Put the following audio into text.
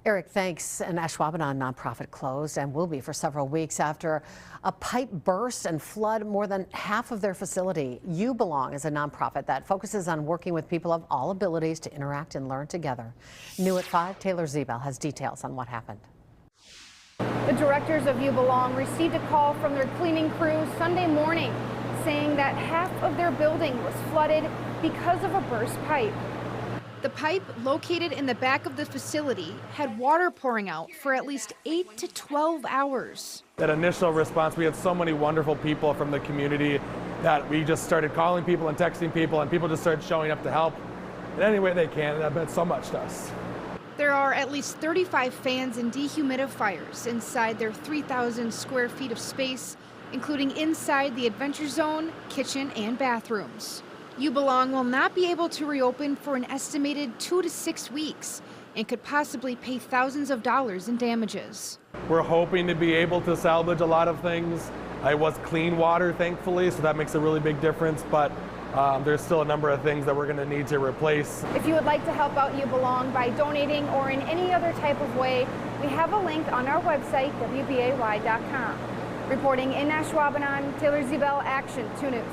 Eric, thanks. An Ashwaubenon nonprofit closed and will be for several weeks after a pipe burst and flood more than half of their facility. You Belong is a nonprofit that focuses on working with people of all abilities to interact and learn together. New at 5, Taylor Zebel has details on what happened. The directors of You Belong received a call from their cleaning crew Sunday morning saying that half of their building was flooded because of a burst pipe. The pipe, located in the back of the facility, had water pouring out for at least 8 to 12 hours. That initial response, we had so many wonderful people from the community that we just started calling people and texting people, and people just started showing up to help in any way they can, and that meant so much to us. There are at least 35 fans and dehumidifiers inside their 3,000 square feet of space, including inside the Adventure Zone, kitchen, and bathrooms. You Belong will not be able to reopen for an estimated 2 to 6 weeks and could possibly pay thousands of dollars in damages. We're hoping to be able to salvage a lot of things. It was clean water, thankfully, so that makes a really big difference, but there's still a number of things that we're going to need to replace. If you would like to help out You Belong by donating or in any other type of way, we have a link on our website, WBAY.com. Reporting in Ashwaubenon, Taylor Zebel, Action 2 News.